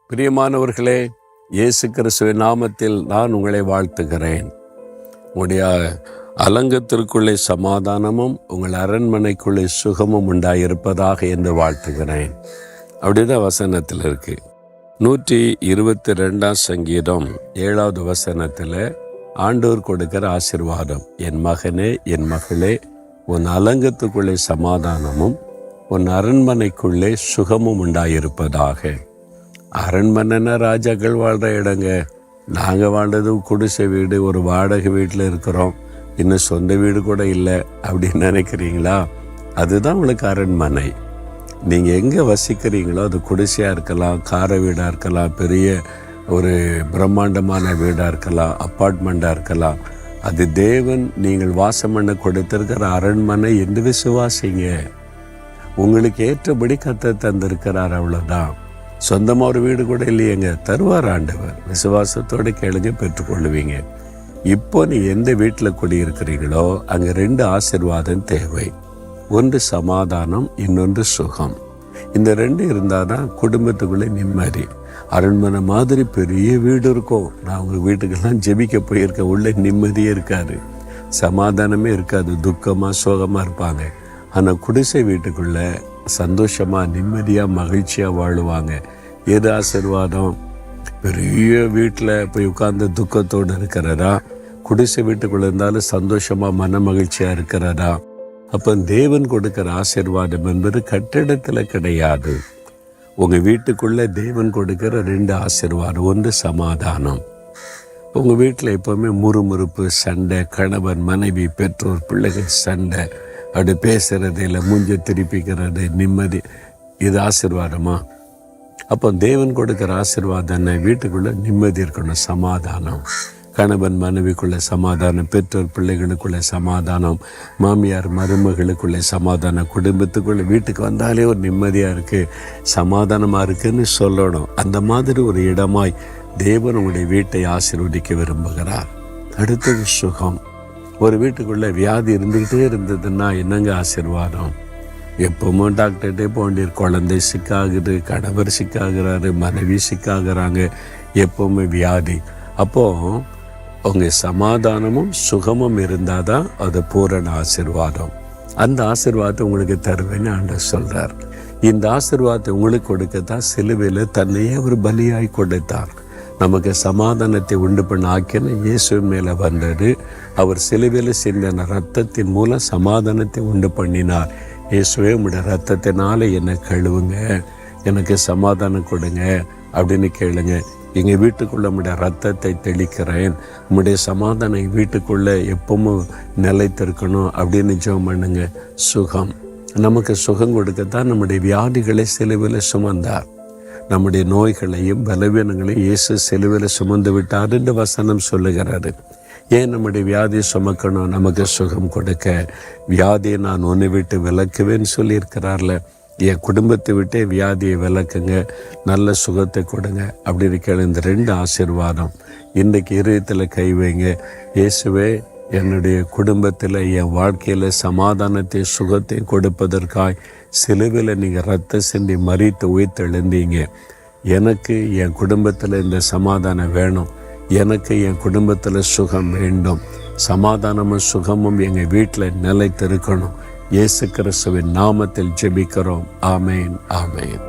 பிரியமானவர்களே, இயேசு கிறிஸ்துவின் நாமத்தில் நான் உங்களை வாழ்த்துகிறேன். உங்களுடைய அலங்கத்திற்குள்ளே சமாதானமும் உங்கள் அரண்மனைக்குள்ளே சுகமும் உண்டாயிருப்பதாக என்று வாழ்த்துகிறேன். அப்படிதான் வசனத்தில் இருக்கு. 122 சங்கீதம் 7வது வசனத்தில் ஆண்டவர் கொடுக்கிற ஆசீர்வாதம், என் மகனே என் மகளே, உன் அலங்கத்துக்குள்ளே சமாதானமும் உன் அரண்மனைக்குள்ளே சுகமும் உண்டாயிருப்பதாக. அரண்மனைன்னா ராஜாக்கள் வாழ்கிற இடங்க. நாங்கள் வாழ்ந்தது குடிசை வீடு, ஒரு வாடகை வீட்டில் இருக்கிறோம், இன்னும் சொந்த வீடு கூட இல்லை அப்படின்னு நினைக்கிறீங்களா? அதுதான் உங்களுக்கு அரண்மனை. நீங்கள் எங்கே வசிக்கிறீங்களோ அது குடிசையாக இருக்கலாம், கார வீடாக இருக்கலாம், பெரிய ஒரு பிரம்மாண்டமான வீடாக இருக்கலாம், அப்பார்ட்மெண்ட்டாக இருக்கலாம். அது தேவன் நீங்கள் வாசம் பண்ண கொடுத்திருக்கிற அரண்மனை என்று விசுவாசிங்க. உங்களுக்கு ஏற்றபடி கர்த்தர் தந்திருக்கிறார், அவ்வளோதான். சொந்தமாக ஒரு வீடு கூட இல்லையேங்க, தருவார் ஆண்டவர். விசுவாசத்தோடு கேளுங்க, பெற்றுக்கொள்ளுவீங்க. இப்போ நீ எந்த வீட்டில் குடியிருக்கிறீங்களோ அங்கே 2 ஆசீர்வாதம் தேவை. ஒன்று சமாதானம், இன்னொன்று சுகம். இந்த 2 இருந்தால் தான் குடும்பத்துக்குள்ளே நிம்மதி. அரண்மனை மாதிரி பெரிய வீடு இருக்கும், நான் உங்கள் வீட்டுக்கெல்லாம் ஜெபிக்க போயிருக்கேன், உள்ள நிம்மதியே இருக்காது, சமாதானமே இருக்காது, துக்கமாக சோகமாக இருப்பாங்க. ஆனால் குடிசை வீட்டுக்குள்ளே சந்தோஷமாக நிம்மதியாக மகிழ்ச்சியாக வாழுவாங்க. ஏது ஆசீர்வாதம்? பெரிய வீட்டில் போய் உட்கார்ந்து துக்கத்தோடு இருக்கிறதா, குடிசை வீட்டுக்குள்ளே இருந்தாலும் சந்தோஷமாக மன மகிழ்ச்சியாக இருக்கிறதா? அப்போ தேவன் கொடுக்கிற ஆசீர்வாதம் என்பது கட்டிடத்தில் கிடையாது. உங்கள் வீட்டுக்குள்ளே தேவன் கொடுக்கிற 2 ஆசீர்வாதம். ஒன்று சமாதானம். உங்கள் வீட்டில் எப்போவுமே முறுமுறுப்பு, சண்டை, கணவன் மனைவி பெற்றோர் பிள்ளைகள் சண்டை, அப்படி பேசுறது இல்லை, மூஞ்ச திருப்பிக்கிறது, நிம்மதி, இது ஆசீர்வாதமா? அப்போ தேவன் கொடுக்குற ஆசீர்வாதம் வீட்டுக்குள்ளே நிம்மதி இருக்கணும், சமாதானம். கணவன் மனைவிக்குள்ளே சமாதானம், பெற்றோர் பிள்ளைகளுக்குள்ளே சமாதானம், மாமியார் மருமகளுக்குள்ளே சமாதானம், குடும்பத்துக்குள்ளே வீட்டுக்கு வந்தாலே ஒரு நிம்மதியாக இருக்குது, சமாதானமாக இருக்குதுன்னு சொல்லணும். அந்த மாதிரி ஒரு இடமாய் தேவன் உங்களுடைய வீட்டை ஆசீர்வதிக்க விரும்புகிறார். அடுத்தது சுகம். ஒரு வீட்டுக்குள்ளே வியாதி இருந்துக்கிட்டே இருந்ததுன்னா என்னங்க ஆசீர்வாதம்? எப்பவுமே டாக்டர்கிட்டே போண்டிரு, குழந்தை சிக்காகுது, கணவர் சிக்காகிறாரு, மனைவி சிக்காகிறாங்க, எப்பவுமே வியாதி. அப்போது உங்கள் சமாதானமும் சுகமும் இருந்தால் தான் அது பூரண ஆசீர்வாதம். அந்த ஆசீர்வாதத்தை உங்களுக்கு தருவேன்னு ஆண்டவர் சொல்கிறார். இந்த ஆசீர்வாதத்தை உங்களுக்கு கொடுக்கத்தான் சிலுவையில் தன்னையே ஒரு பலியாய் கொடுத்தார். நமக்கு சமாதானத்தை உண்டு பண்ண ஆக்கின இயேசு மேலே வந்தது. அவர் சிலுவையில் சிந்தின ரத்தத்தின் மூலம் சமாதானத்தை உண்டு பண்ணினார். இயேசுவே, உங்களுடைய ரத்தத்தினால என்னை கழுவுங்க, எனக்கு சமாதானம் கொடுங்க அப்படின்னு கேளுங்க. எங்கள் வீட்டுக்குள்ளே உங்களுடைய ரத்தத்தை தெளிக்கிறேன், உங்களுடைய சமாதானம் வீட்டுக்குள்ளே எப்பவும் நிலைத்திருக்கணும் அப்படின்னு ஜெபம் பண்ணுங்க. சுகம். நமக்கு சுகம் கொடுக்கத்தான் நம்முடைய வியாதிகளை சிலுவையில் சுமந்தார். நம்முடைய நோய்களையும் பலவீனங்களையும் இயேசு சிலுவையில் சுமந்து விட்டார் என்று வசனம் சொல்லுகிறாரு. ஏன் நம்முடைய வியாதியை சுமக்கணும்? நமக்கு சுகம் கொடுக்க. வியாதியை நான் உன்னை விட்டு விலக்குவேன்னு சொல்லியிருக்கிறார்ல. என் குடும்பத்தை விட்டே வியாதியை விலக்குங்க, நல்ல சுகத்தை கொடுங்க அப்படின்னு கேளு. இந்த 2 ஆசீர்வாதம் இன்றைக்கு இதயத்தில் கை வைங்க. இயேசுவே, என்னுடைய குடும்பத்தில் என் வாழ்க்கையில் சமாதானத்தை சுகத்தையும் கொடுப்பதற்காய் சிலுவையில் நீங்கள் ரத்த சிந்தி மறித்து உயிர்த்தெழுந்தீங்க. எனக்கு என் குடும்பத்தில் இந்த சமாதானம் வேணும், எனக்கு என் குடும்பத்தில் சுகம் வேண்டும், சமாதானமும் சுகமும் எங்கள் வீட்டில் நிலைத்திருக்கணும். இயேசு கிறிஸ்துவின் நாமத்தில் ஜெபிக்கிறோம். ஆமேன், ஆமேன்.